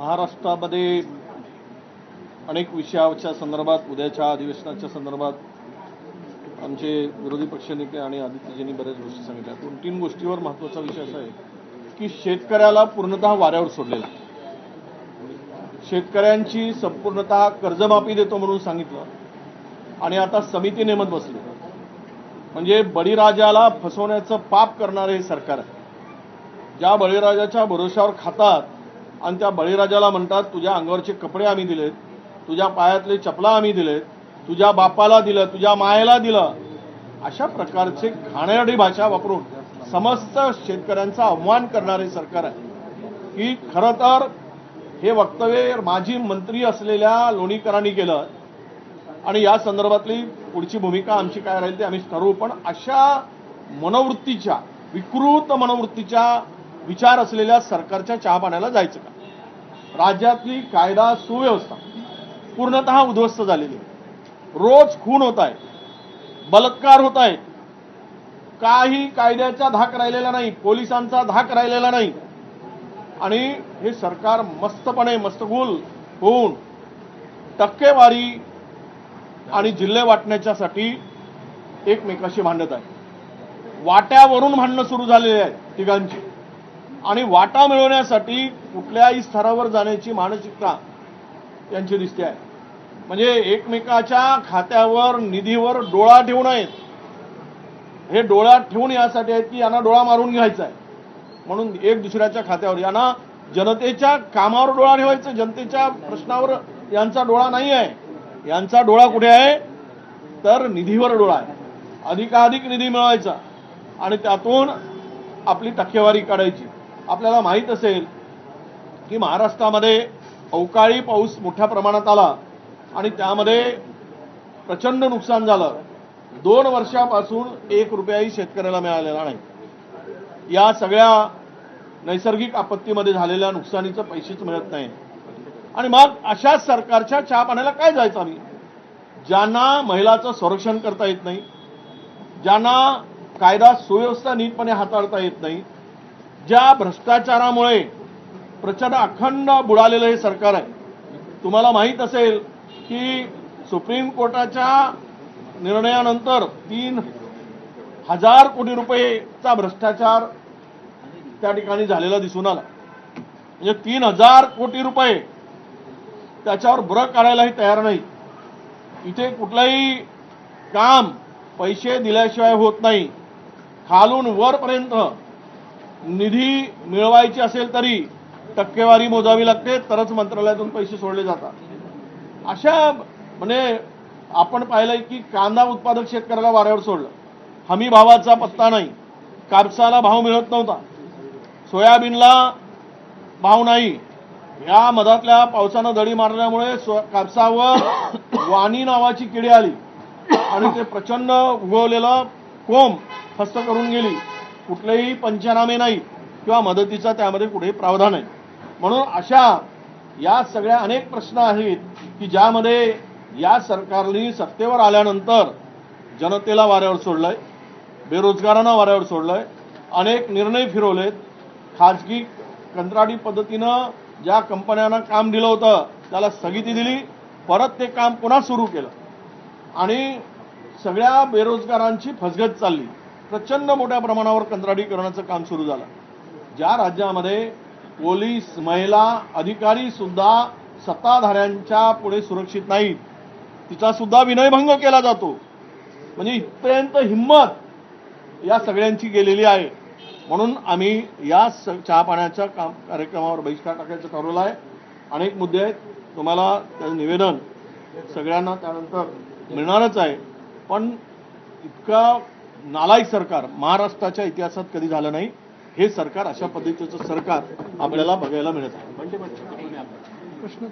महाराष्ट्रामध्ये अनेक विषयाच्या संदर्भात उद्याच्या अधिवेशनाच्या संदर्भात आमचे विरोधी पक्षनेते आणि आदित्यजींनी बऱ्याच गोष्टी सांगितल्या। 2-3 गोष्टीवर महत्त्वाचा विषय असा आहे की शेतकऱ्याला पूर्णतः वाऱ्यावर सोडलेला, शेतकऱ्यांची संपूर्णतः कर्जमाफी देतो म्हणून सांगितलं आणि आता समिती नेमत बसली। म्हणजे बळीराजाला फसवण्याचं पाप करणारे हे सरकार आहे। ज्या बळीराजाच्या भरोशावर खातात आणि त्या बळीराजाला म्हणतात तुझ्या अंगावरचे कपडे आम्ही दिलेत, तुझ्या पायातले चपला आम्ही दिलेत, तुझ्या बापाला दिलं, तुझ्या मायेला दिलं, अशा प्रकारचे घाणेरडी भाषा वापरून समस्त शेतकऱ्यांचा अपमान करणारे सरकार आहे। की खरं तर हे वक्तव्य माजी मंत्री असलेल्या लोणीकरांनी केलं आणि या संदर्भातली पुढची भूमिका आमची काय राहील ते आम्ही ठरवू। पण अशा मनोवृत्तीच्या, विकृत मनोवृत्तीच्या विचार असलेल्या सरकारच्या चहापाण्याला जायचं का? राज्यातली कायदा सुव्यवस्था पूर्णतः उद्ध्वस्त झालेली आहे। रोज खून होत आहे, बलात्कार होत आहे, काही कायद्याचा धाक राहिलेला नाही, पोलिसांचा धाक राहिलेला नाही आणि हे सरकार मस्तपणे मस्तगुल होऊन टक्केवारी आणि जिल्हे वाटण्याच्यासाठी एकमेकाशी भांडत आहे। वाट्यावरून भांडणं सुरू झालेली आहेत तिघांची आणि वाटा मिळवण्यासाठी कुठल्याही स्तरावर जाण्याची मानसिकता त्यांची दिसते आहे। म्हणजे एकमेकाच्या खात्यावर निधीवर डोळा ठेवून आहेत, हे डोळा ठेवून यासाठी आहेत की यांना डोळा मारून घ्यायचा आहे म्हणून एक दुसऱ्याच्या खात्यावर, यांना जनतेच्या कामावर डोळा ठेवायचा, जनतेच्या प्रश्नावर यांचा डोळा नाही आहे। यांचा डोळा कुठे आहे तर निधीवर डोळा आहे। अधिकाधिक निधी मिळवायचा आणि त्यातून आपली टक्केवारी काढायची। आपल्याला माहित असेल की महाराष्ट्रामध्ये अवकाळी पाऊस मोठ्या प्रमाणात आला आणि त्यामध्ये प्रचंड नुकसान झालं। 2 वर्षापासून 1 रुपयाही शेतकऱ्याला मिळालेला नाही। या सगळ्या नैसर्गिक आपत्तीमध्ये झालेल्या नुकसानीचे पैसेच मिळत नाही आणि मग अशा सरकारच्या चहापाण्याला काय जायचं आम्ही? ज्यांना महिलांचं संरक्षण करता येत नाही, ज्यांना कायदा सुव्यवस्था नीटपणे हाताळता येत नाही, ज्या भ्रष्टाचारामुळे प्रचंड अखंड बुडालेलं हे सरकार आहे। तुम्हाला माहित असेल की सुप्रीम कोर्टाच्या निर्णयानंतर 3,000 कोटी रुपयेचा भ्रष्टाचार त्या ठिकाणी झालेला दिसून आला। म्हणजे 3,000 कोटी रुपये त्याच्यावर ब्र काढायलाही तयार नाही। इथे कुठलंही काम पैसे दिल्याशिवाय होत नाही। खालून वरपर्यंत निधी मिळवायची असेल तरी टक्केवारी मोजावी लागते, तरच मंत्रालयातून पैसे सोडले जातात। अशा म्हणजे आपण पाहिलंय की कांदा उत्पादक शेतकऱ्याला वाऱ्यावर सोडलं, हमी भावाचा पत्ता नाही, कापसाला भाव मिळत नव्हता, सोयाबीनला भाव नाही। या मधातल्या पावसानं दडी मारल्यामुळे कापसावर वाणी नावाची किडी आली आणि ते प्रचंड उगवलेलं कोंब फस्त करून गेली। कुठलेही पंचनामे नाही किंवा मदतीचा त्यामध्ये कुठेही प्रावधान नाही। म्हणून अशा या सगळ्या अनेक प्रश्न आहेत की ज्यामध्ये या सरकारने सत्तेवर आल्यानंतर जनतेला वाऱ्यावर सोडलंय, बेरोजगारांना वाऱ्यावर सोडलंय, अनेक निर्णय फिरवलेत। खाजगी कंत्राटी पद्धतीनं ज्या कंपन्यांना काम दिलं होतं त्याला स्थगिती दिली, परत ते काम पुन्हा सुरू केलं आणि सगळ्या बेरोजगारांची फसगत चालली। प्रचंड मोठ्या प्रमाणावर कंत्राटीकरणाचं काम सुरू झालं। ज्या राज्यामध्ये पोलीस, महिला, अधिकारी सुद्धा सत्ताधाऱ्यांच्या पुढे सुरक्षित नाहीत, तिचा सुद्धा विनयभंग केला जातो। म्हणजे इथपर्यंत हिंमत या सगळ्यांची गेलेली आहे। म्हणून आम्ही या चहापाण्याच्या कार्यक्रमावर बहिष्कार टाकायचं ठरवलं आहे। अनेक मुद्दे आहेत, तुम्हाला त्याचं निवेदन सगळ्यांना त्यानंतर मिळणारच आहे। पण इतका नालायक सरकार महाराष्ट्राच्या इतिहासात कधी झालं नाही। हे सरकार, अशा पद्धतीचं सरकार आपल्याला बघायला मिळत आहे। प्रश्न